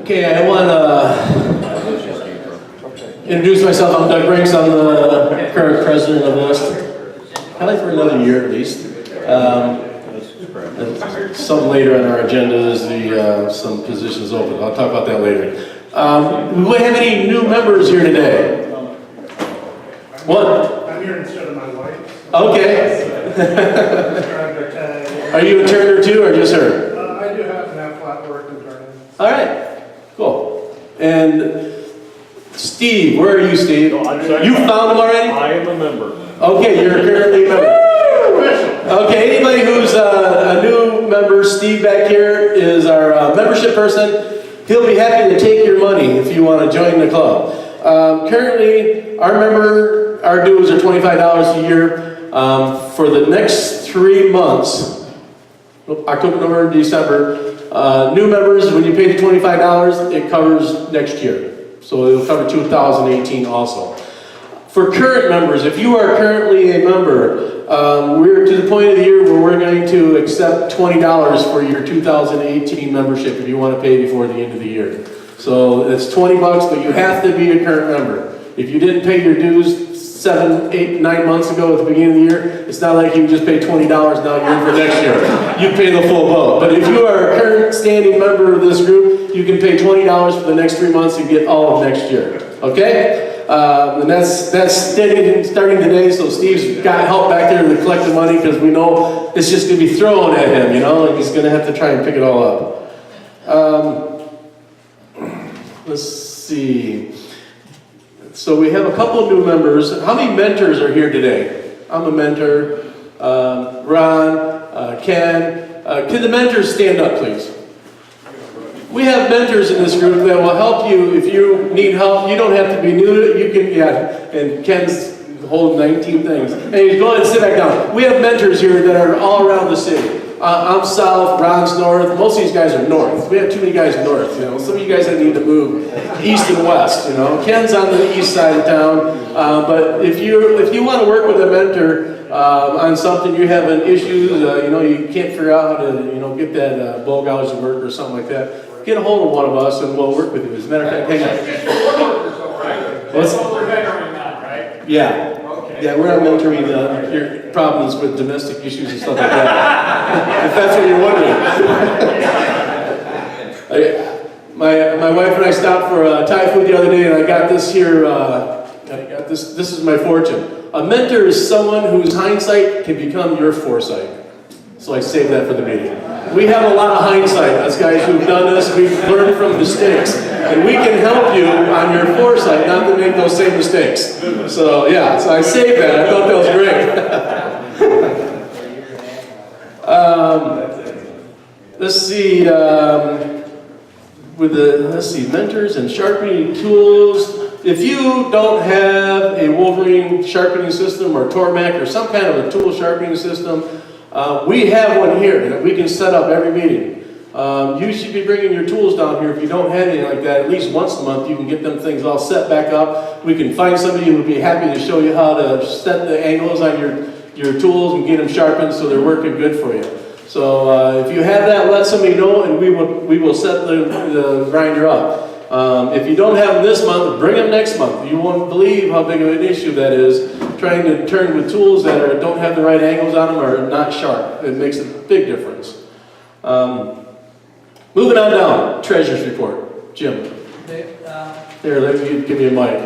Okay, I want to introduce myself. I'm Doug Brinks. I'm the current president of this. Probably for another year at least. Something later on our agenda is some positions open. I'll talk about that later. Do we have any new members here today? One. I'm here instead of my wife. Okay. Are you a turner too, or just her? I do have to have flat work and turning. All right. Cool. And Steve, where are you, Steve? No, I'm sorry. You found him already? I am a member. Okay, you're currently a member. Okay, anybody who's a new member, Steve back here is our membership person. He'll be happy to take your money if you want to join the club. Currently, our dues are $25 a year. For the next 3 months, October, November, December, new members, when you pay the $25, it covers next year. So it'll cover 2018 also. For current members, if you are currently a member, we're to the point of the year where we're going to accept $20 for your 2018 membership if you want to pay before the end of the year. So it's $20, but you have to be a current member. If you didn't pay your dues 7, 8, 9 months ago at the beginning of the year, it's not like you just pay $20 now you're in for next year. You pay the full boat. But if you are a current standing member of this group, you can pay $20 for the next 3 months and get all of next year. Okay? And that's starting today, so Steve's got help back there to collect the money because we know it's just going to be thrown at him, and he's going to have to try and pick it all up. Let's see. So we have a couple of new members. How many mentors are here today? I'm a mentor. Ron, Ken. Can the mentors stand up, please? We have mentors in this group that will help you if you need help. You don't have to be new to it. You can, and Ken's holding 19 things. Hey, go ahead and sit back down. We have mentors here that are all around the city. I'm south, Ron's north. Most of these guys are north. We have too many guys north, Some of you guys that need to move east and west, Ken's on the east side of town. But if you want to work with a mentor on something, you have an issue, you can't figure out how to, get that bowl gouge to work or something like that, get a hold of one of us and we'll work with you. As a matter of fact, hang on. Yeah. Yeah, we're not mentoring your problems with domestic issues and stuff like that. If that's what you're wondering. My wife and I stopped for Thai food the other day, and I got this here. This is my fortune. A mentor is someone whose hindsight can become your foresight. So I saved that for the meeting. We have a lot of hindsight as guys who've done this. We've learned from mistakes. And we can help you on your foresight not to make those same mistakes. So yeah, so I saved that. I thought that was great. Let's see. Mentors and sharpening tools. If you don't have a Wolverine sharpening system or Tormac or some kind of a tool sharpening system, we have one here that we can set up every meeting. You should be bringing your tools down here if you don't have anything like that. At least once a month you can get them things all set back up. We can find somebody who would be happy to show you how to set the angles on your tools and get them sharpened so they're working good for you. So if you have that, let somebody know and we will set the grinder up. If you don't have them this month, bring them next month. You won't believe how big of an issue that is, trying to turn with tools that don't have the right angles on them or are not sharp. It makes a big difference. Moving on down, treasurer's report. Jim. There, let me give me a mic.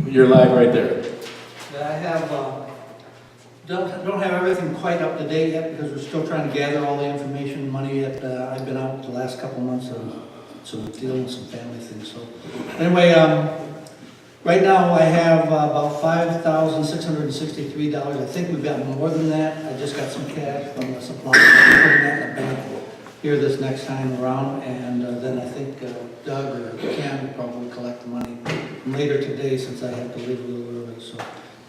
You're live right there. I have don't have everything quite up to date yet because we're still trying to gather all the information, money that I've been out the last couple months of dealing with some family things. So anyway, right now I have about $5,663. I think we've got more than that. I just got some cash from the supplier. I'm putting that in the bank here this next time around, and then I think Doug or Cam will probably collect the money later today since I have to leave a little early. So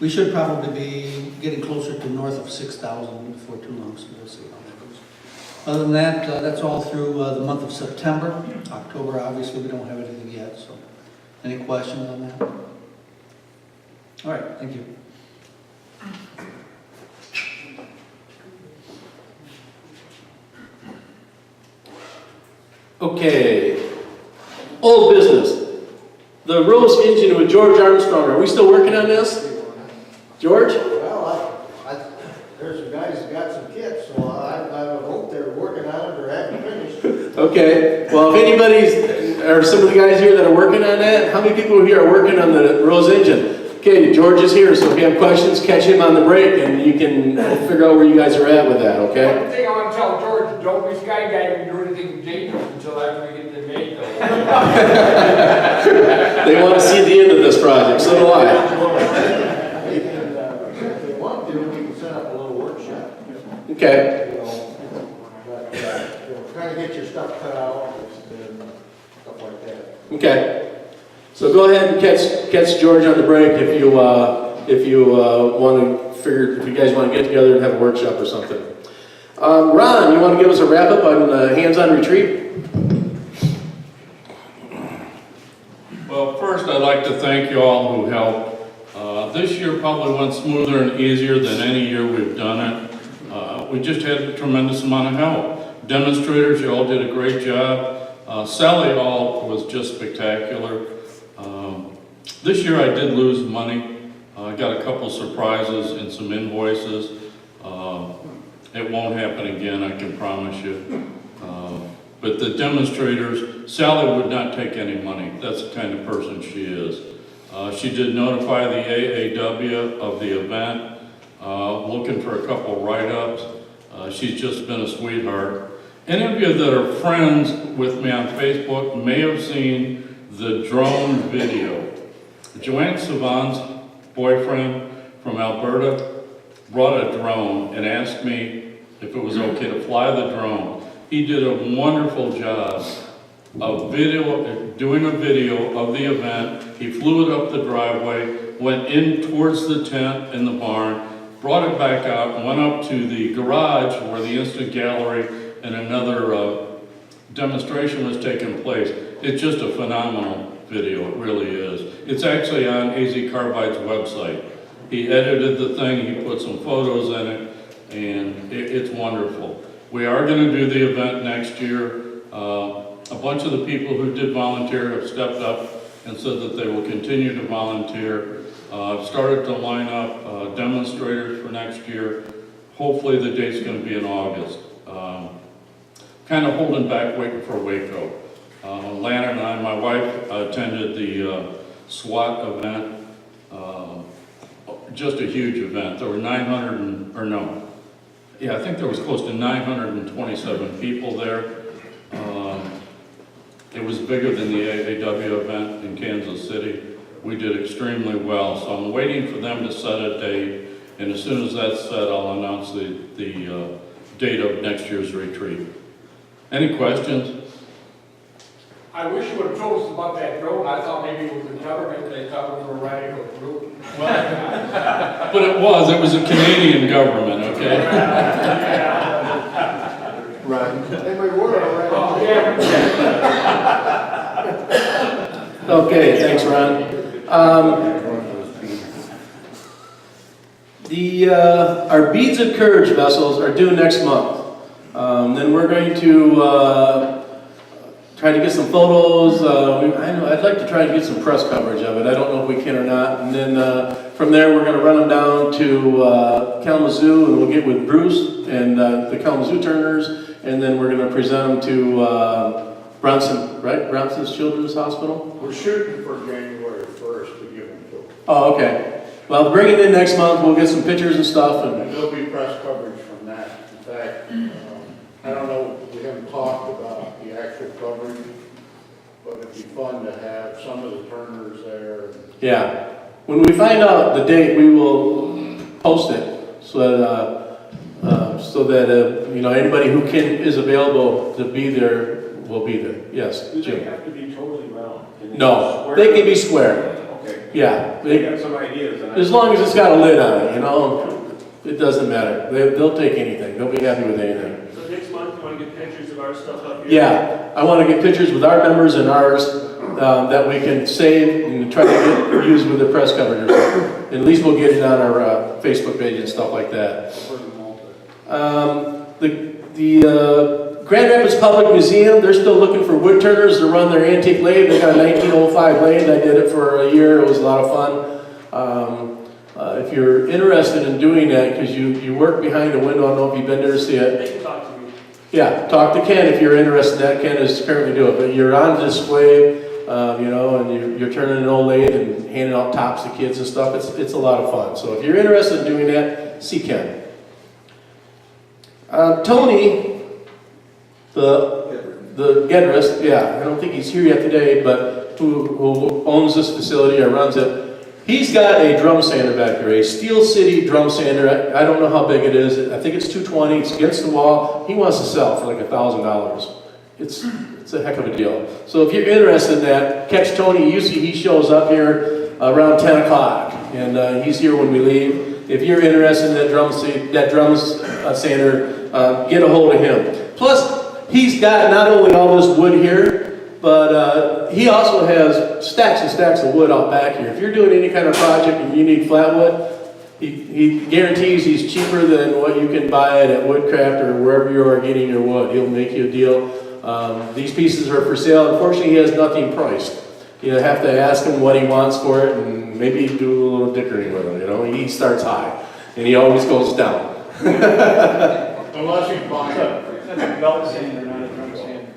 we should probably be getting closer to north of 6,000 before too long, so we'll see how that goes. Other than that, that's all through the month of September. October, obviously, we don't have anything yet, so any questions on that? All right, thank you. Okay. Old business. The Rose engine with George Armstrong. Are we still working on this? George? Well, there's some guys that got some kits, so I would hope they're working on it or haven't finished. Okay. Well, if anybody's, or some of the guys here that are working on that, how many people here are working on the Rose engine? Okay, George is here, so if you have questions, catch him on the break, and you can figure out where you guys are at with that, okay? One thing I want to tell George, don't be skydiving or anything dangerous until after we get the date. They want to see the end of this project, so do I. If they want to, we can set up a little workshop. Okay. You know, but, trying to get your stuff cut out and stuff like that. Okay. So go ahead and catch George on the break if you want to figure, if you guys want to get together and have a workshop or something. Ron, you want to give us a wrap up on hands-on retreat? Well, first I'd like to thank you all who helped. This year probably went smoother and easier than any year we've done it. We just had a tremendous amount of help. Demonstrators, you all did a great job. Sally all was just spectacular. This year I did lose money. I got a couple surprises and some invoices. It won't happen again, I can promise you. But the demonstrators, Sally would not take any money. That's the kind of person she is. She did notify the AAW of the event, looking for a couple write-ups. She's just been a sweetheart. Any of you that are friends with me on Facebook may have seen the drone video. Joanne Savant's boyfriend from Alberta brought a drone and asked me if it was okay to fly the drone. He did a wonderful job of doing a video of the event. He flew it up the driveway, went in towards the tent in the barn, brought it back out, went up to the garage where the instant gallery and another demonstration was taking place. It's just a phenomenal video, it really is. It's actually on AZ Carbide's website. He edited the thing, he put some photos in it, and it's wonderful. We are going to do the event next year. A bunch of the people who did volunteer have stepped up and said that they will continue to volunteer. I've started to line up demonstrators for next year. Hopefully the date's going to be in August. Kind of holding back, waiting for Waco. Lana and I, my wife, attended the SWAT event. Just a huge event. There were I think there was close to 927 people there. It was bigger than the AAW event in Kansas City. We did extremely well, so I'm waiting for them to set a date, and as soon as that's set, I'll announce the date of next year's retreat. Any questions? I wish you would have told us about that drone. I thought maybe it was the government, they thought we were riding a group. But it was a Canadian government, okay? Right. And we were already. Oh, yeah. Okay, thanks, Ron. Our Beads of Courage vessels are due next month. Then we're going to try to get some photos. I'd like to try to get some press coverage of it. I don't know if we can or not. And then from there, we're going to run them down to Kalamazoo, and we'll get with Bruce and the Kalamazoo Woodturners, and then we're going to present them to Bronson, right? Bronson's Children's Hospital? We're shooting for January 1st to give them to them. Oh, okay. Well, bring it in next month. We'll get some pictures and stuff. And there'll be press coverage from that. In fact, I don't know, we haven't talked about the actual coverage, but it'd be fun to have some of the Turners there. Yeah. When we find out the date, we will post it so that anybody who is available to be there will be there. Yes, Do they Jim. have to be totally round? No, they can be square. Okay. Yeah. They got some ideas. And As long as it's got a lid on it, it doesn't matter. They'll take anything. They'll be happy with anything. So next month, you want to get pictures of our stuff up here? Yeah, I want to get pictures with our members and ours that we can save and try to use with the press coverage or something. At least we'll get it on our Facebook page and stuff like that. Grand Rapids Public Museum, they're still looking for woodturners to run their antique lathe. They got a 1905 lathe. I did it for a year. It was a lot of fun. If you're interested in doing that, because you work behind a window, I don't know if you've been there to see it. They can talk to me. Yeah, talk to Ken if you're interested in that. Ken is currently doing it, but you're on display, you know, and you're turning an old lathe and handing out tops to kids and stuff. It's a lot of fun. So if you're interested in doing that, see Ken. Tony, the Gedrist, yeah, I don't think he's here yet today, but who owns this facility or runs it, he's got a drum sander back there, a Steel City drum sander. I don't know how big it is. I think it's 220. It's against the wall. He wants to sell for like $1,000. It's a heck of a deal. So if you're interested in that, catch Tony. Usually he shows up here around 10 o'clock, and he's here when we leave. If you're interested in that drum sander, get a hold of him. Plus, he's got not only all this wood here, but he also has stacks and stacks of wood out back here. If you're doing any kind of project and you need flatwood, he guarantees he's cheaper than what you can buy it at Woodcraft or wherever you are getting your wood. He'll make you a deal. These pieces are for sale. Unfortunately, he has nothing priced. You have to ask him what he wants for it and maybe do a little dickering with him. You know, he starts high and he always goes down. Unless you buy it. That's a belt sander, not a drum sander.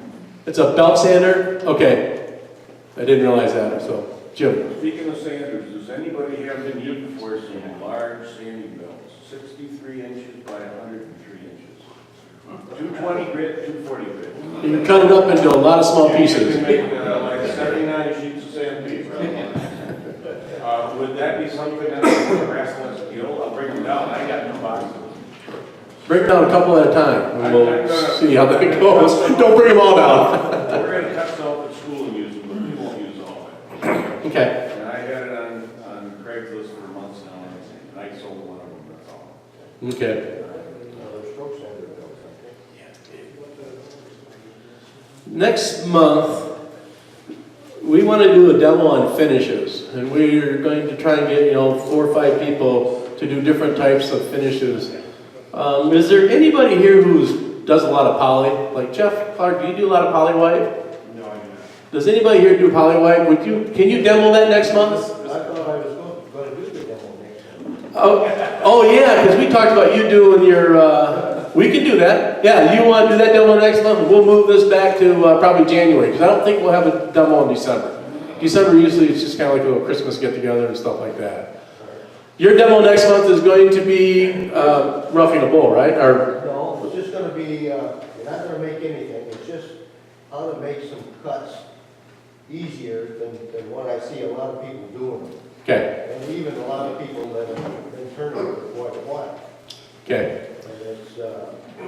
It's a belt sander? Okay. I didn't realize that. So, Jim. Speaking of sanders, does anybody have the need for some large sanding belts? 63 inches by 103 inches. 220 grit, 240 grit. You can cut it up into a lot of small You pieces. can make like 79 sheets of sandpaper. Would that be something that would harass us skill? I'll bring them down. I got no boxes. Bring it down a couple at a time, and we'll see how that goes. Don't bring them all down. We're going to cut some at school and use them, but we won't use all of it. Okay. And I had it on Craigslist for months now, and I sold one of them, that's all. Okay. Another stroke sander belts, Next month, we want to do a demo on finishes, and we're going to try and get 4 or 5 people to do different types of finishes. Is there anybody here who does a lot of poly? Like Jeff Clark, do you do a lot of poly white? No, I do not. Does anybody here do poly white? Can you demo that next month? I thought I was going to do the demo next time. Oh yeah, because we talked about you doing your. We can do that. Yeah, you want to do that demo next month? We'll move this back to probably January, because I don't think we'll have a demo in December. December usually it's just kind of like a little Christmas get together and stuff like that. Your demo next month is going to be roughing a bull, right? Or No, it's just gonna be, you're not gonna make anything, it's just how to make some cuts easier than what I see a lot of people doing. okay, And even a lot of people that have been turning for quite a while. okay. And it's,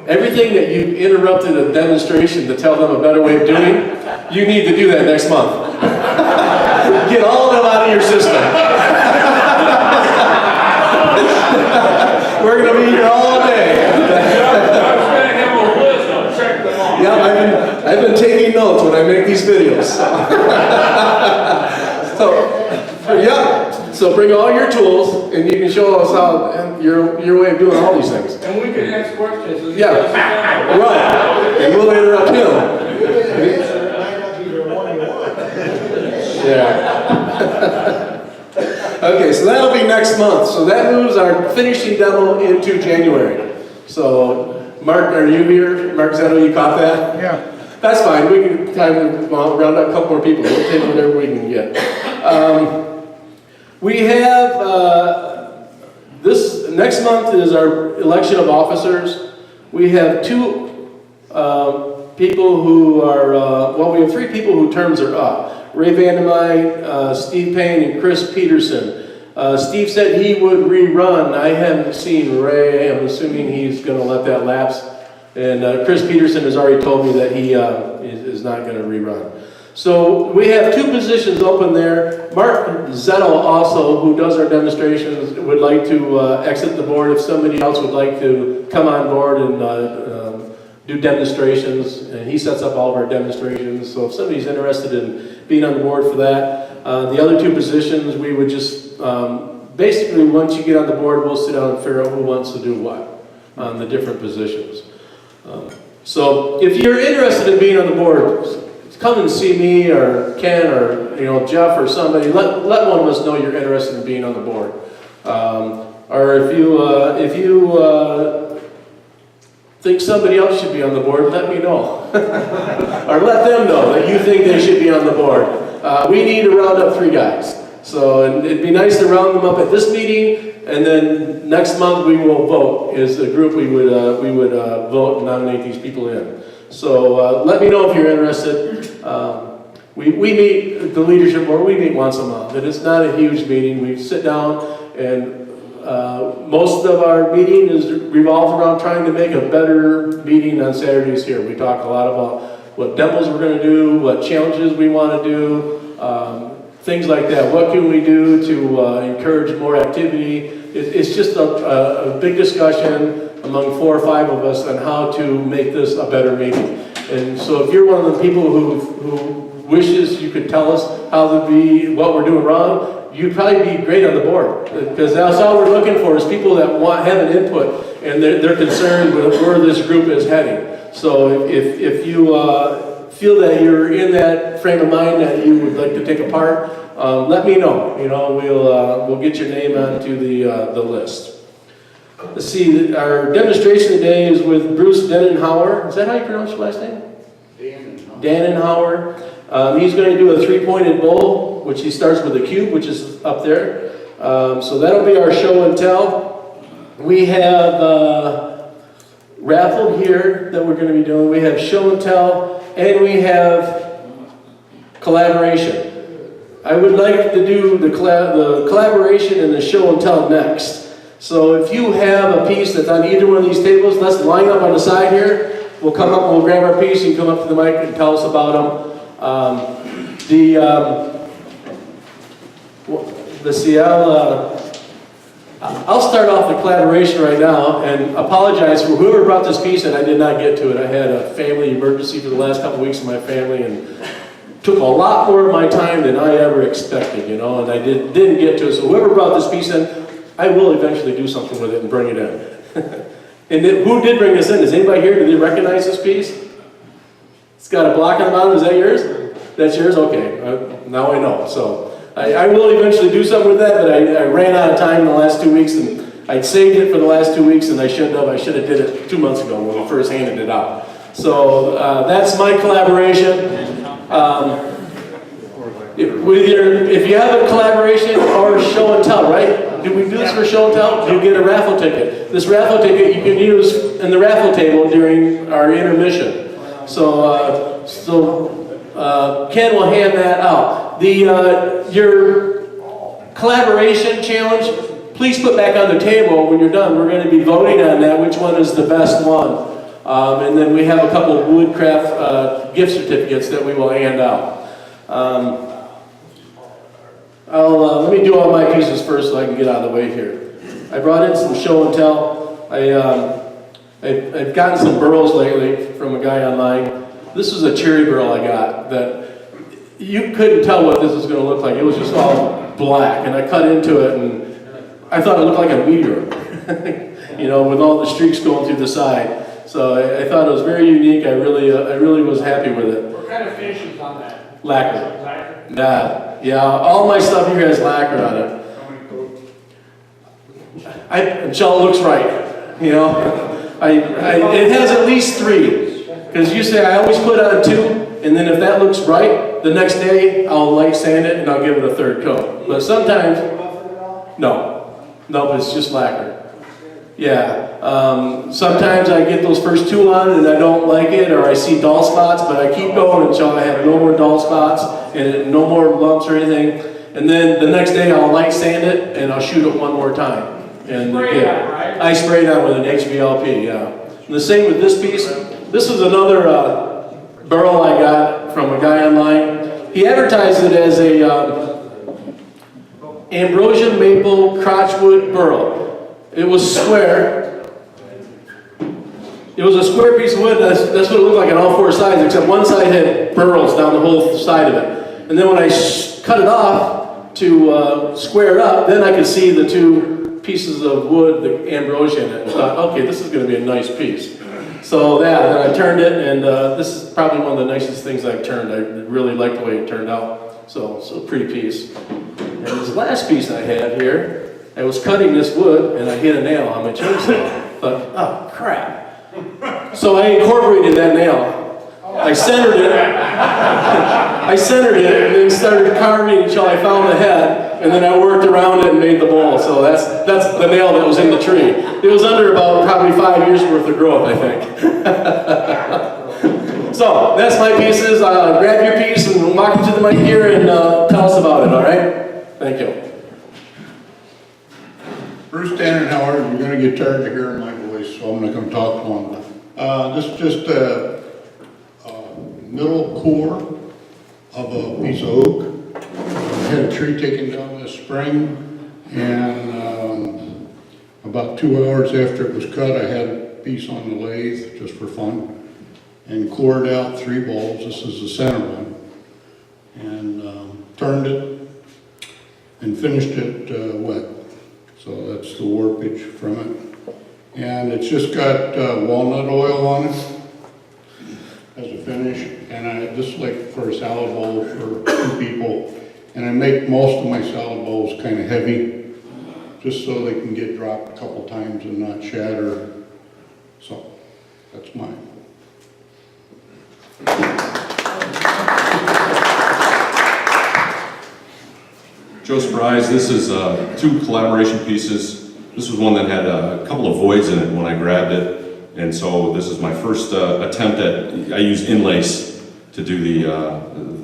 Everything that you interrupted a demonstration to tell them a better way of doing, you need to do that next month. Get all of them out of your system. We're going to be here all day. I was gonna have a list, I'll check them off. Yeah, I've been taking notes when I make these videos. So bring all your tools, and you can show us how your way of doing all these things. And we can ask questions. as he Yeah, does the demo. right. And we'll interrupt him. the answer might not be the one you want. Yeah. Okay, so that'll be next month. So that moves our finishing demo into January. So, Mark, are you here? Mark Zetto, you caught that? Yeah. That's fine. We can round up a couple more people. We'll take whatever we can get. We have, this next month is our election of officers. We have 2 people who are, we have 3 people whose terms are up. Ray Vandermeide, Steve Payne, and Chris Peterson. Steve said he would rerun. I haven't seen Ray. I'm assuming he's going to let that lapse. And Chris Peterson has already told me that he is not going to rerun. So we have 2 positions open there. Mark Zettel also, who does our demonstrations, would like to exit the board if somebody else would like to come on board and do demonstrations. And he sets up all of our demonstrations. So if somebody's interested in being on the board for that. The other 2 positions, we would just, basically once you get on the board, we'll sit down and figure out who wants to do what on the different positions. So if you're interested in being on the board, come and see me or Ken or Jeff or somebody. Let one of us know you're interested in being on the board. Or if you think somebody else should be on the board, let me know. Or let them know that you think they should be on the board. We need to round up 3 guys. So and it'd be nice to round them up at this meeting, and then next month we will vote. As a group, we would vote and nominate these people in. So let me know if you're interested. We meet, the leadership board, we meet once a month. And it's not a huge meeting. We sit down and most of our meeting is revolved around trying to make a better meeting on Saturdays here. We talk a lot about what demos we're going to do, what challenges we want to do, things like that. What can we do to encourage more activity? It's just a big discussion among 4 or 5 of us on how to make this a better meeting. And so if you're one of the people who wishes you could tell us how to be, what we're doing wrong, you'd probably be great on the board. Because that's all we're looking for is people that have an input and they're concerned with where this group is heading. So if you feel that you're in that frame of mind that you would like to take a part, let me know. We'll get your name onto the list. Let's see, our demonstration today is with Bruce Denenhauer. Is that how you pronounce your last name? Danenhauer. He's going to do a 3-pointed bowl, which he starts with a cube, which is up there. So that'll be our show and tell. We have raffle here that we're going to be doing. We have show and tell, and we have collaboration. I would like to do the collaboration and the show and tell next. So if you have a piece that's on either one of these tables, let's line up on the side here. We'll come up and we'll grab our piece and come up to the mic and tell us about them. Let's see, I'll start off the collaboration right now and apologize for whoever brought this piece in. I did not get to it. I had a family emergency for the last couple of weeks in my family and took a lot more of my time than I ever expected, and I didn't get to it. So whoever brought this piece in, I will eventually do something with it and bring it in. And who did bring this in? Is anybody here? Do they recognize this piece? It's got a block on the bottom. Is that yours? That's yours? Okay. Now I know. So I will eventually do something with that, but I ran out of time in the last 2 weeks, and I'd saved it for the last 2 weeks, and I shouldn't have. I should have did it 2 months ago when we first handed it out. So that's my collaboration. If you have a collaboration or show and tell, right? Do we do this for show and tell? You get a raffle ticket. This raffle ticket you can use in the raffle table during our intermission. So, Ken will hand that out. Your collaboration challenge, please put back on the table when you're done. We're going to be voting on that, which one is the best one. And then we have a couple of woodcraft gift certificates that we will hand out. Let me do all my pieces first so I can get out of the way here. I brought in some show and tell. I've gotten some burls lately from a guy online. This is a cherry burl I got that you couldn't tell what this was going to look like. It was just all black, and I cut into it, and I thought it looked like a meteor, with all the streaks going through the side. So I thought it was very unique. I really was happy with it. What kind of finish is on that? Lacquer. Lacquer? Yeah, all my stuff here has lacquer on it. Until it looks right, it has at least 3. Because you say I always put on 2, and then if that looks right, the next day I'll light sand it and I'll give it a 3rd coat. But sometimes, no, it's just lacquer. Yeah, sometimes I get those first 2 on and I don't like it, or I see dull spots, but I keep going until I have no more dull spots and no more lumps or anything. And then the next day I'll light sand it and I'll shoot it one more time. And spray it on, right? I sprayed on with an HVLP, yeah. And the same with this piece. This is another burl I got from a guy online. He advertised it as a ambrosia maple crotchwood burl. It was square. It was a square piece of wood. That's what it looked like on all 4 sides, except one side had burls down the whole side of it. And then when I cut it off to square it up, then I could see the 2 pieces of wood, the ambrosia in it. I thought, okay, this is going to be a nice piece. So yeah, then I turned it, and this is probably one of the nicest things I've turned. I really like the way it turned out. So pretty piece. And this last piece I had here, I was cutting this wood, and I hit a nail on my chainsaw. Thought, oh crap. So I incorporated that nail. I centered it. And then started carving until I found the head, and then I worked around it and made the bowl. So that's the nail that was in the tree. It was under about probably 5 years worth of growth, I think. So that's my pieces. Grab your piece and walk into the mic here and tell us about it. All right? Thank you. Bruce, Dan, and Howard, you're gonna get tired of hearing my voice, so I'm not gonna talk long enough. This is just a middle core of a piece of oak. I had a tree taken down this spring, and about 2 hours after it was cut, I had a piece on the lathe, just for fun, and cored out 3 bulbs. This is the center one, and turned it and finished it wet. So that's the warpage from it. And it's just got walnut oil on it as a finish. And this is like for a salad bowl for 2 people. And I make most of my salad bowls kind of heavy, just so they can get dropped a couple times and not shatter. So that's mine. Joseph Rise, this is 2 collaboration pieces. This was one that had a couple of voids in it when I grabbed it. And so this is my first attempt at, I used inlace to do the,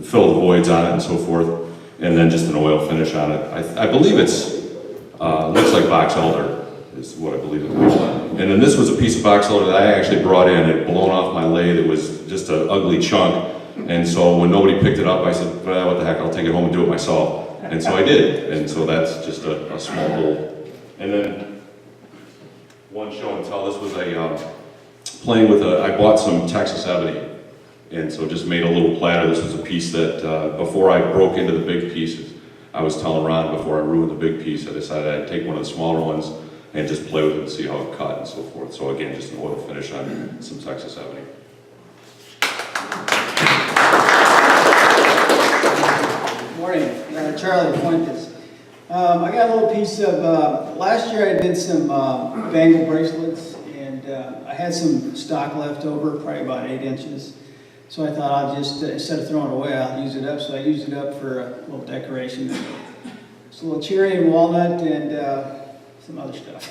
fill the voids on it and so forth. And then just an oil finish on it. I believe it's, looks like box elder is what I believe it was. And then this was a piece of box elder that I actually brought in. It had blown off my lathe. It was just an ugly chunk. And so when nobody picked it up, I said, well, what the heck, I'll take it home and do it myself. And so I did, and so that's just a small bowl. And then one show and tell, this was a, playing with I bought some Texas ebony, and so just made a little platter. This was a piece that, before I broke into the big pieces, I was telling Ron before I ruined the big piece, I decided I'd take one of the smaller ones and just play with it and see how it cut and so forth. So again, just an oil finish on some Texas ebony. Morning, Charlie Fuentes. I got a little piece of, last year I did some bangle bracelets, and I had some stock left over, probably about 8 inches. So I thought I'll just, instead of throwing it away, I'll use it up. So I used it up for a little decoration. It's a little cherry and walnut and some other stuff.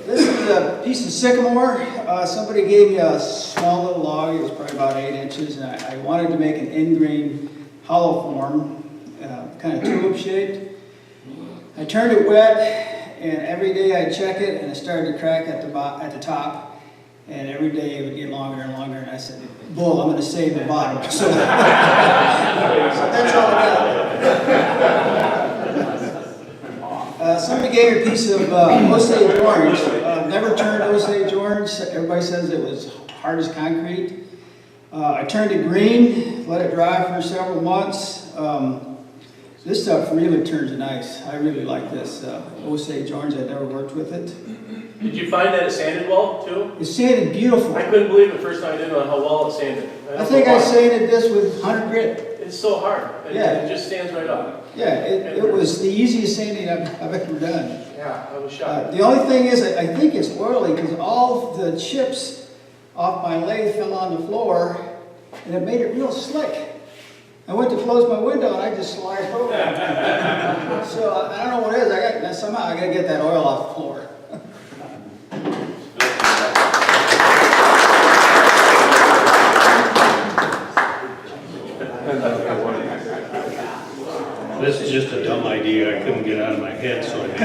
This is a piece of sycamore. Somebody gave me a small little log. It was probably about 8 inches, and I wanted to make an end-grain hollow form, kind of tulip shaped. I turned it wet, and every day I'd check it, and it started to crack at the top. And every day it would get longer and longer, and I said, bull, I'm going to save the bottom. So that's all I got. Somebody gave me a piece of Osage orange. Never turned Osage orange. Everybody says it was hard as concrete. I turned it green, let it dry for several months. This stuff really turns nice. I really like this Osage orange. I've never worked with it. Did you find that it sanded well, too? It sanded beautiful. I couldn't believe the first time I did it, how well it sanded. I think I sanded this with 100 grit. It's so hard. Yeah. It just stands right up. Yeah, it was the easiest sanding I've ever done. Yeah, I was shocked. The only thing is, I think it's oily because all the chips off my lathe fell on the floor, and it made it real slick. I went to close my window, and I just slid over. So I don't know what it is. Somehow I got to get that oil off the floor. This is just a dumb idea I couldn't get out of my head, so I made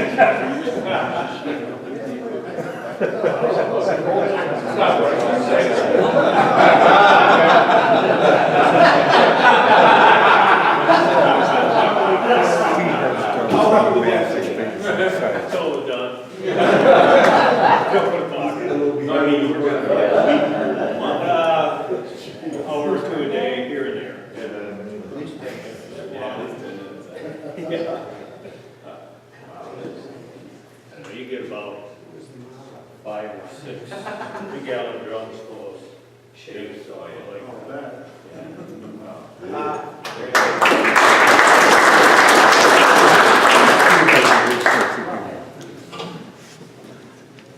Totally done. hour or 2 a day, here and there. You get about 5 or 6 3-gallon drums full of shake soil like that.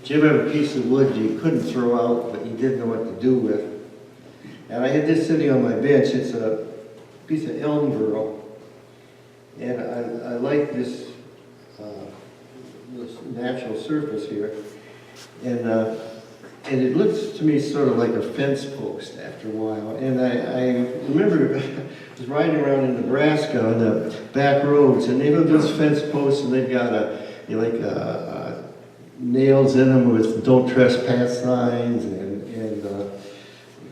Jim had a piece of wood you couldn't throw out, but you didn't know what to do with. And I had this sitting on my bench. It's a piece of elm burl. And I like this natural surface here. And it looks to me sort of like a fence post after a while. And I remember I was riding around in Nebraska on the back roads, and they have those fence posts, and they've got nails in them with "Don't Trespass" signs and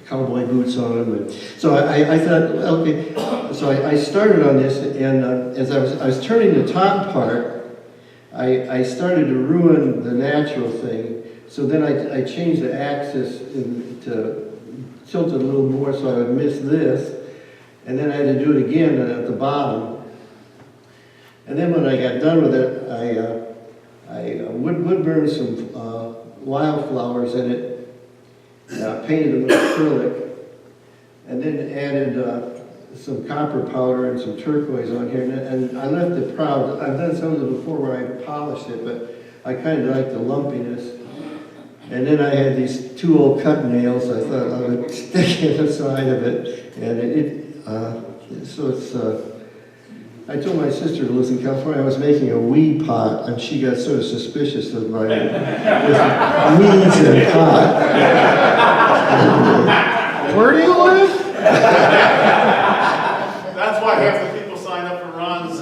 cowboy boots on them. And so I thought, okay. So I started on this, and as I was turning the top part, I started to ruin the natural thing. So then I changed the axis to tilt it a little more so I would miss this. And then I had to do it again at the bottom. And then when I got done with it, I wood burned some wildflowers in it, painted them with acrylic, and then added some copper powder and some turquoise on here. And I left it proud. I've done some of it before where I polished it, but I kind of like the lumpiness. And then I had these 2 old cut nails. I thought I would stick in the side of it, and so it's. I told my sister who lives in California I was making a weed pot, and she got sort of suspicious of my weeds and pot. Where do you live? That's why half the people sign up for Ron's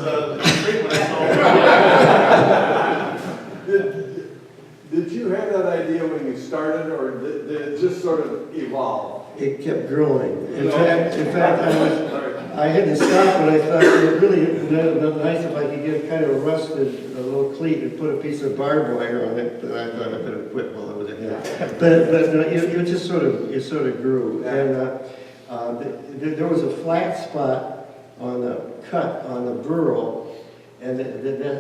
treatment. Did you have that idea when you started, or did it just sort of evolve? It kept growing. In fact, I had to stop, but I thought it really would be nice if I could get kind of a rusted little cleat and put a piece of barbed wire on it. But I thought I better quit while I was ahead. But it just sort of grew. And there was a flat spot on the cut on the burl, and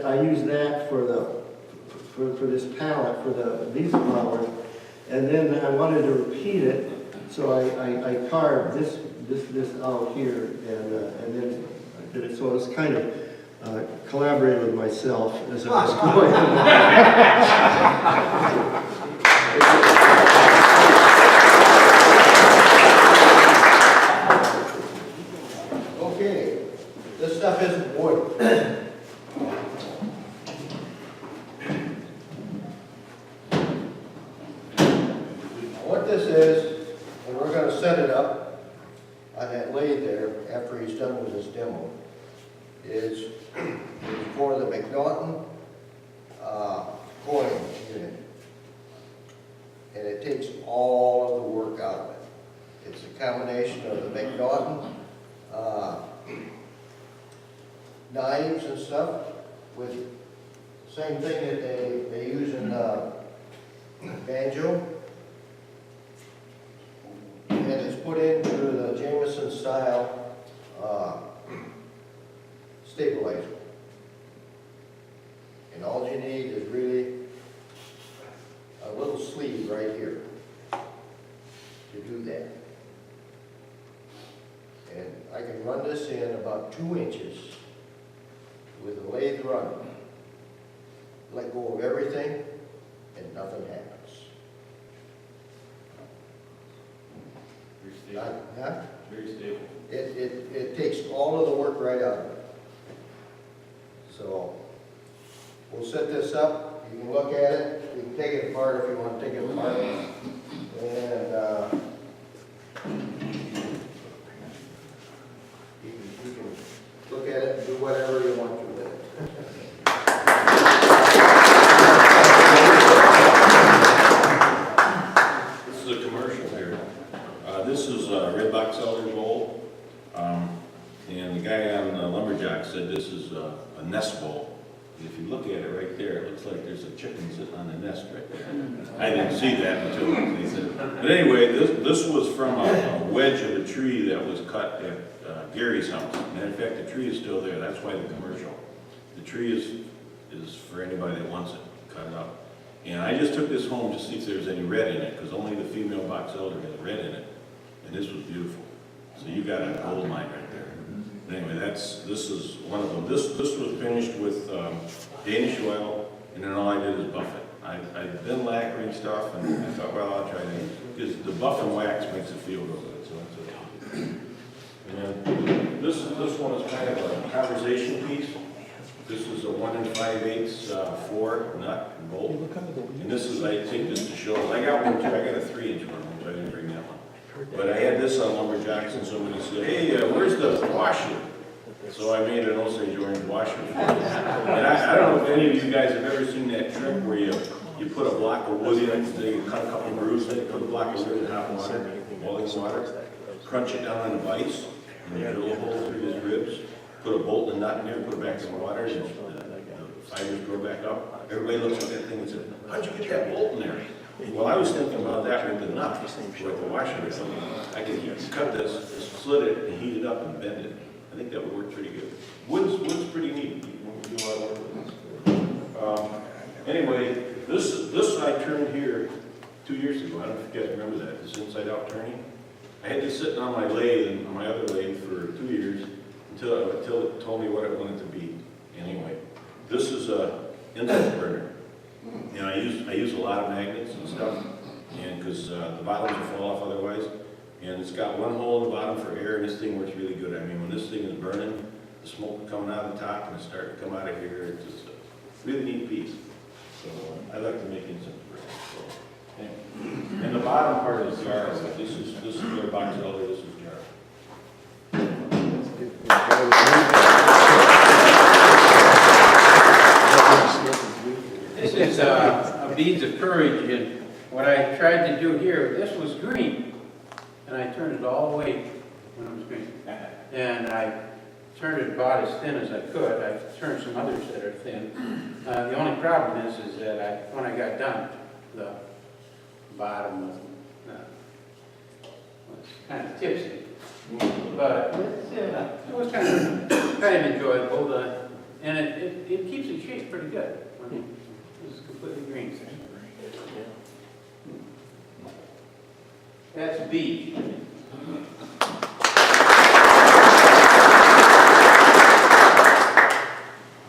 I used that for this palette for these flowers. And then I wanted to repeat it, so I carved this out here, and then I did it. So I was kind of collaborating with myself as I was going. Okay, this stuff isn't wood. What this is, and we're going to set it up on that lathe there after he's done with his demo, is for the McNaughton coin unit. And it takes all of the work out of it. It's a combination of the McNaughton knives and stuff with the same thing that they use in banjo. And it's put into the Jameson style stabilizer. And all you need is really a little sleeve right here to do that. And I can run this in about 2 inches with a lathe run. Let go of everything and nothing happens. Very stable. It takes all of the work right out of it. So we'll set this up. You can look at it. You can take it apart if you want to take it apart. And you can look at it and do whatever you want to with it. This is a commercial here. This is a red box elder bowl. And the guy on Lumberjack said this is a nest bowl. If you look at it right there, it looks like there's a chicken sitting on the nest right there. I didn't see that until they said it. But anyway, this was from a wedge of a tree that was cut at Gary's house. And in fact, the tree is still there. That's why the commercial. The tree is for anybody that wants it, cut it up. And I just took this home to see if there was any red in it, because only the female box elder has red in it. And this was beautiful. So you got a gold mine right there. But anyway, this is one of them. This was finished with Danish oil, and then all I did is buff it. I've been lacquering stuff, and I thought, well, I'll try that. Because the buff and wax makes it feel real good, so that's what I did. And then this one is kind of a conversation piece. This is a 1 5/8 4 nut and bolt. And this is, I take this to show, I got one too, I got a 3-inch one, which I didn't bring that one. But I had this on Lumberjacks, and somebody said, hey, where's the washer? So I made an Osage orange washer. And I don't know if any of you guys have ever seen that trick where you put a block of wood in it, so you cut a couple of grooves in it, put a block of wood in hot water, boiling water, crunch it down on a vise, and you drill a hole through his ribs, put a bolt and nut in there, put it back in the water, and the fibers grow back up. Everybody looks at that thing and says, how'd you get that bolt in there? Well, I was thinking about that with the nut, with the washer or something. I could cut this, slit it, and heat it up and bend it. I think that would work pretty good. Wood's pretty neat. You do a lot of work with this. Anyway, this I turned here 2 years ago. I don't know if you guys remember that, this inside out turning. I had this sitting on my lathe and on my other lathe for 2 years until it told me what it wanted to be. Anyway, this is a insulin burner. And I use a lot of magnets and stuff, and because the bottoms will fall off otherwise. And it's got one hole in the bottom for air, and this thing works really good. I mean, when this thing is burning, the smoke coming out of the top and it's starting to come out of here. It's just a really neat piece. So I like to make incense burners. So, anyway. And the bottom part is jar. This is their box elder. This is jar. This is a beads of courage, and what I tried to do here, this was green, and I turned it all the way when it was green. And I turned it about as thin as I could. I've turned some others that are thin. The only problem is that when I got done, the bottom was kind of tipsy. But it was kind of enjoyable, and it keeps it shape pretty good. I mean, it's completely green. That's B.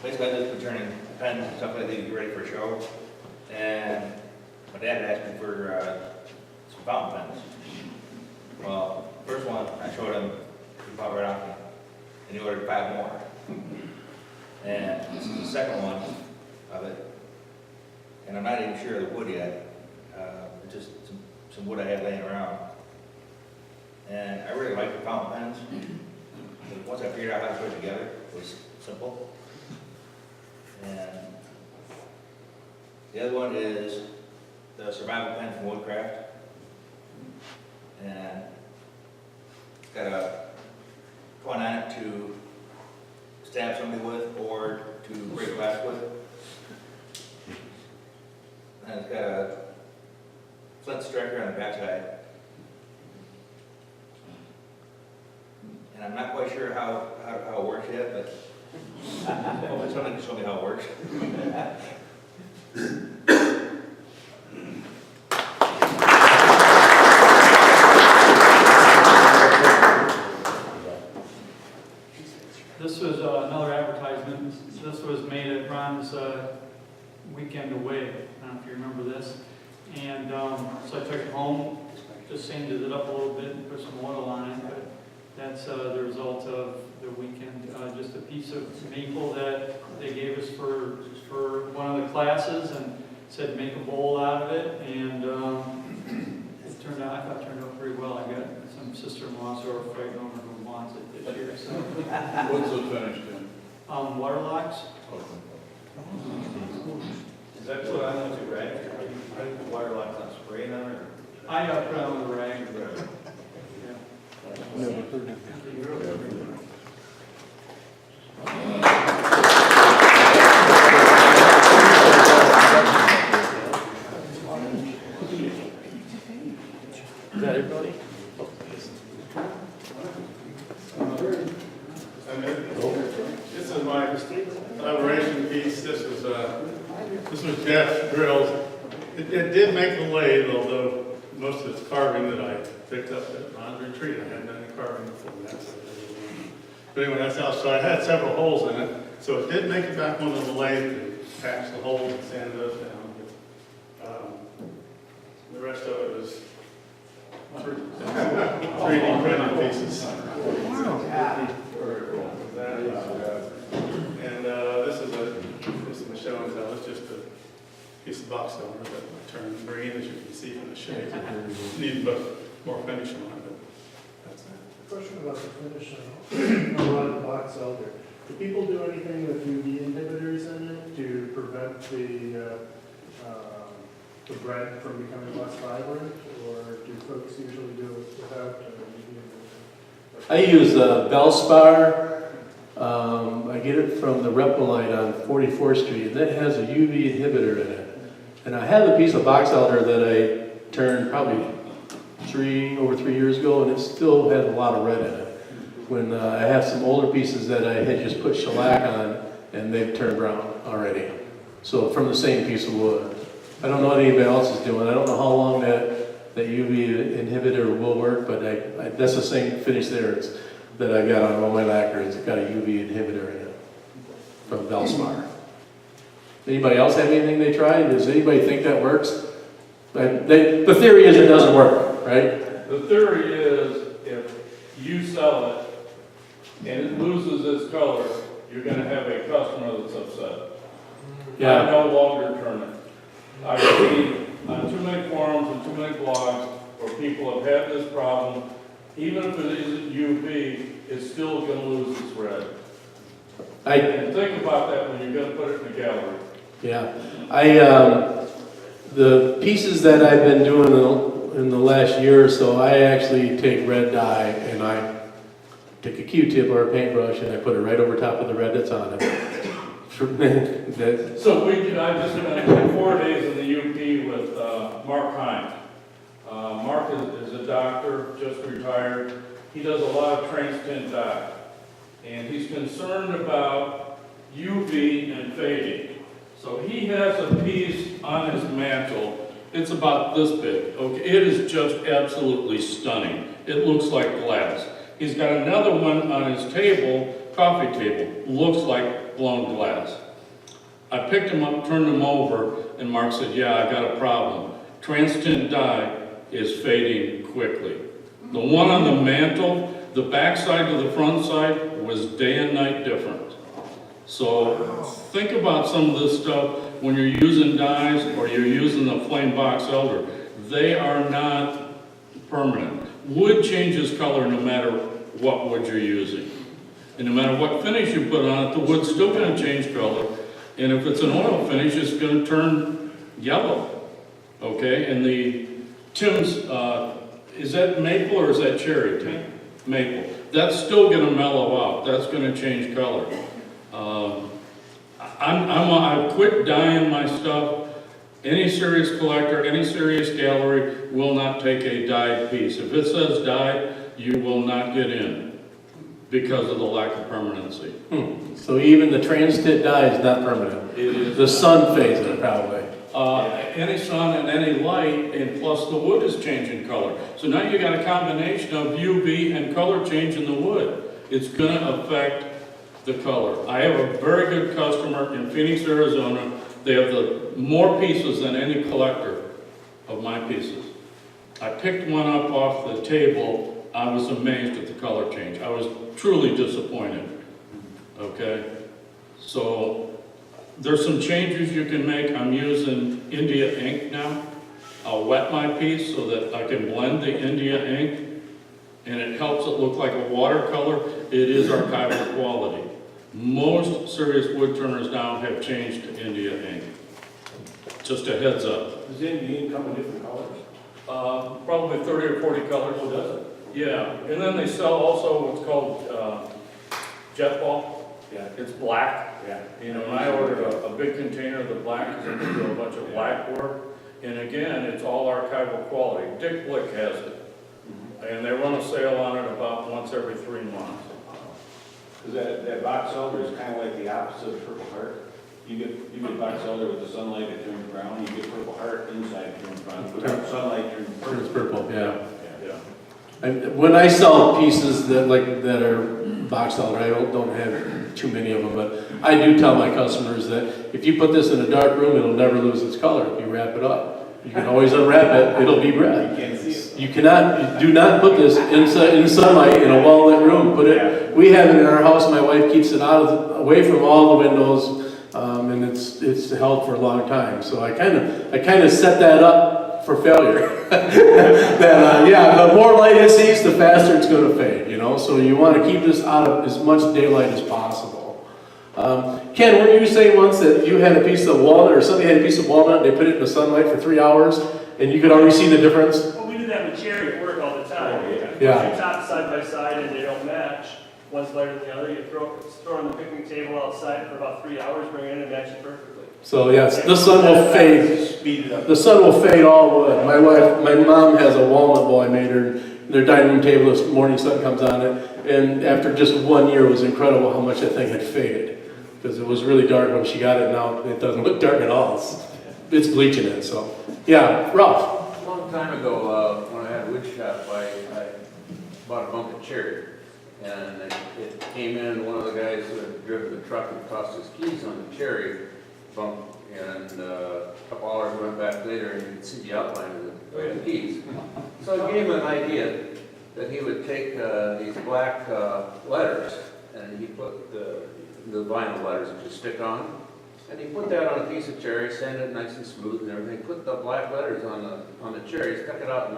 Basically, I just been turning pens and stuff like that to get ready for a show. And my dad had asked me for some fountain pens. Well, first one I showed him, he bought right off me, and he ordered 5 more. And this is the second one of it. And I'm not even sure of the wood yet. It's just some wood I had laying around. And I really like the fountain pens. But once I figured out how to put it together, it was simple. And the other one is the survival pen from Woodcraft. And it's got a point on it to stab somebody with or to break glass with. And it's got a flint striker on the backside. And I'm not quite sure how it works yet, but hopefully somebody can show me how it works. This was another advertisement. This was made at Ron's weekend away. I don't know if you remember this. And so I took it home, just sanded it up a little bit and put some oil on it. But that's the result of the weekend. Just a piece of maple that they gave us for one of the classes, and said make a bowl out of it. And it turned out, I thought it turned out pretty well. I got some sister-in-laws who are fighting over who wants it this year. So. What's it finished in? Water locks. Is that put on with the rag? Are you putting the wire locks on spraying on it? I put it on the rag. Is that everybody? This is my collaboration piece. This was Jeff's grills. It did make the lathe, although most of it's carving that I picked up at Ron's retreat. I hadn't done any carving before that. But anyway, that's how, so I had several holes in it. So it did make it back onto the lathe to patch the holes and sand those down. The rest of it was 3D printed pieces. And this is my show and tell. It's just a piece of box over that turned green, as you can see from the shape. Need to put more finish on it, but that's it. Question about the finish on the box elder. Do people do anything with UV inhibitors in it to prevent the bread from becoming less vibrant, or do folks usually do it without UV inhibitors? I use Bellspar. I get it from the Repolite on 44th Street. That has a UV inhibitor in it. And I have a piece of box elder that I turned probably over 3 years ago, and it still has a lot of red in it. When I have some older pieces that I had just put shellac on, and they've turned brown already. So from the same piece of wood. I don't know what anybody else is doing. I don't know how long that UV inhibitor will work, but that's the same finish there that I got on all my lacquers. It's got a UV inhibitor in it from Bellspar. Anybody else have anything they tried? Does anybody think that works? The theory is it doesn't work, right? The theory is if you sell it and it loses its color, you're going to have a customer that's upset. Yeah. I no longer turn it. I've seen on too many forums and too many blogs where people have had this problem. Even if it isn't UV, it's still going to lose its red. And think about that when you're going to put it in the gallery. Yeah. The pieces that I've been doing in the last year or so, I actually take red dye and I take a Q-tip or a paintbrush and I put it right over top of the red that's on it. So I just spent 4 days in the UP with Mark Hine. Mark is a doctor, just retired. He does a lot of transtint dye. And he's concerned about UV and fading. So he has a piece on his mantle. It's about this big. Okay, it is just absolutely stunning. It looks like glass. He's got another one on his table, coffee table, looks like blown glass. I picked him up, turned him over, and Mark said, yeah, I got a problem. Transtint dye is fading quickly. The one on the mantle, the back side to the front side was day and night different. So think about some of this stuff when you're using dyes or you're using the flame box elder. They are not permanent. Wood changes color no matter what wood you're using. And no matter what finish you put on it, the wood's still going to change color. And if it's an oil finish, it's going to turn yellow. Okay, and the Tim's, is that maple or is that cherry, Tim? Maple. That's still going to mellow out. That's going to change color. I've quit dyeing my stuff. Any serious collector, any serious gallery will not take a dyed piece. If it says dyed, you will not get in because of the lack of permanency. So even the transtint dye is not permanent? It is. The sun fades it probably. Any sun and any light, and plus the wood is changing color. So now you got a combination of UV and color change in the wood. It's going to affect the color. I have a very good customer in Phoenix, Arizona. They have more pieces than any collector of my pieces. I picked one up off the table. I was amazed at the color change. I was truly disappointed. Okay? So there's some changes you can make. I'm using India ink now. I'll wet my piece so that I can blend the India ink, and it helps it look like a watercolor. It is archival quality. Most serious woodturners now have changed to India ink. Just a heads up. Does India ink come in different colors? Probably 30 or 40 colors. Oh, does it? Yeah, and then they sell also what's called jet ball. Yeah. It's black. Yeah. You know, and I ordered a big container of the black because I'm going to do a bunch of black work. And again, it's all archival quality. Dick Blick has it. And they run a sale on it about once every 3 months. Because that box elder is kind of like the opposite of Purple Heart. You get box elder with the sunlight, it turns brown, you get purple heart inside, it turns brown, without sunlight, it turns purple. It's purple, yeah. Yeah. And when I sell pieces that are box elder, I don't have too many of them, but I do tell my customers that if you put this in a dark room, it'll never lose its color if you wrap it up. You can always unwrap it, it'll be red. You can't see it. You do not put this in sunlight in a well-lit room. We have it in our house, my wife keeps it away from all the windows, and it's held for a long time. So I kind of set that up for failure. The more light it sees, the faster it's going to fade, you know? So you want to keep this out of as much daylight as possible. Ken, weren't you saying once that you had a piece of walnut, or somebody had a piece of walnut, and they put it in the sunlight for 3 hours, and you could already see the difference? Well, we do that with cherry at work all the time. Yeah. Two tops side by side and they don't match. One's lighter than the other. You throw it on the picnic table outside for about 3 hours, bring it in and match it perfectly. So yes, the sun will fade. Speed it up. The sun will fade all wood. My mom has a walnut bowl I made her. Their dining room table, this morning sun comes on it, and after just 1 year, it was incredible how much that thing had faded. Because it was really dark when she got it, now it doesn't look dark at all. It's bleaching it, so. Yeah, Ralph. A long time ago, when I had a wood shop, I bought a bunk of cherry. And it came in, one of the guys who had driven the truck and tossed his keys on the cherry bunk. And a couple hours went back later and you could see the outline of the keys. So I gave him an idea that he would take these black letters and he put the vinyl letters that you stick on. And he put that on a piece of cherry, sanded it nice and smooth and everything. Put the black letters on the cherry, stuck it out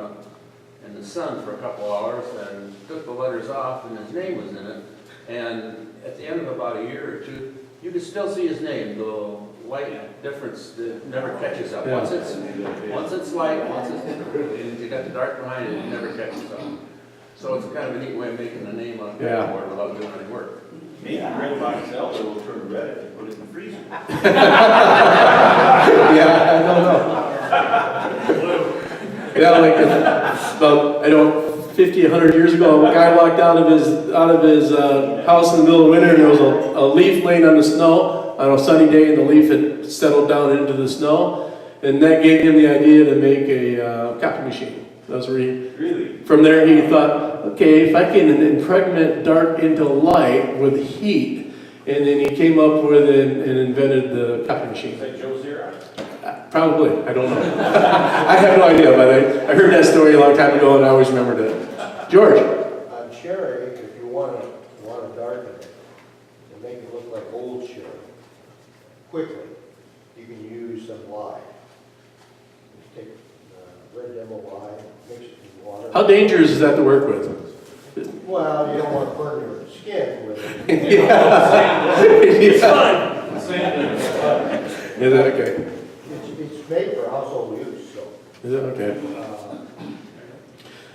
in the sun for a couple hours, and took the letters off, and his name was in it. And at the end of about a year or two, you could still see his name. The light difference that never catches up. Yeah. Once it's light, you got the dark behind it, it never catches up. So it's kind of a neat way of making a name on a board without doing any work. Maybe red box elder will turn red if you put it in the freezer. I don't know. About 50, 100 years ago, a guy walked out of his house in the middle of winter, and there was a leaf laying on the snow on a sunny day, and the leaf had settled down into the snow, and that gave him the idea to make a copy machine. That's where Really? From there he thought, okay, if I can impregnate dark into light with heat, and then he came up with and invented the copy machine. Is that Joe Xerox? Probably, I don't know. I have no idea, but I heard that story a long time ago and I always remembered it. George? On cherry, if you want to darken it and make it look like old cherry, quickly, you can use some lye. Just take red demo lye, mix it with water. How dangerous is that to work with? Well, you don't want to burn your skin with it. It's fun. Is that okay? It's made for household use, so. Is it okay?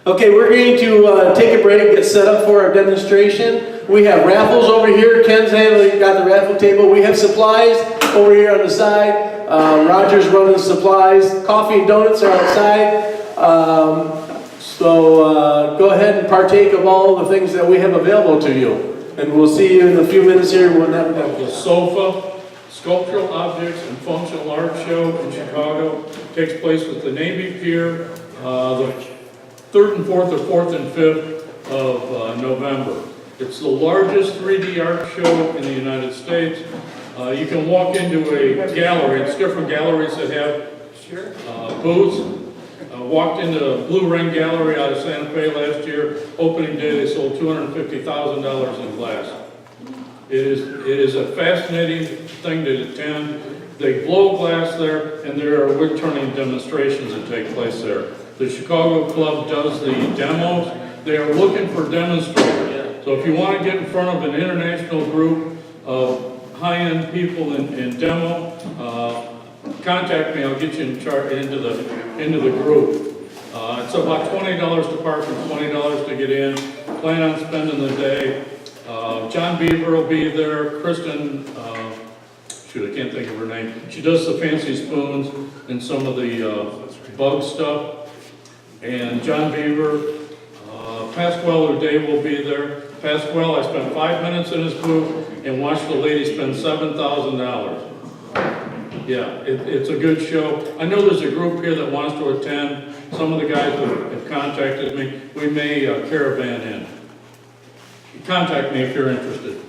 Okay, we're going to take a break, get set up for our demonstration. We have raffles over here. Ken's got the raffle table. We have supplies over here on the side. Roger's running supplies. Coffee and donuts are outside. So go ahead and partake of all the things that we have available to you. And we'll see you in a few minutes here when that The sofa, sculptural objects and functional art show in Chicago takes place with the Navy Pier, the 3rd and 4th or 4th and 5th of November. It's the largest 3D art show in the United States. You can walk into a gallery. It's different galleries that have booths. Walked into the Blue Ring Gallery out of Santa Fe last year. Opening day, they sold $250,000 in glass. It is a fascinating thing to attend. They blow glass there, and there are wood turning demonstrations that take place there. The Chicago Club does the demos. They are looking for demonstrators. So if you want to get in front of an international group of high-end people in demo, contact me. I'll get you into the group. It's about $20 to park and $20 to get in. Plan on spending the day. John Beaver will be there. Kristen, I can't think of her name. She does the fancy spoons and some of the bug stuff. And John Beaver, Pasquale O'Day will be there. Pasquale, I spent 5 minutes in his booth and watched the lady spend $7,000. Yeah, it's a good show. I know there's a group here that wants to attend. Some of the guys have contacted me. We may caravan in. Contact me if you're interested.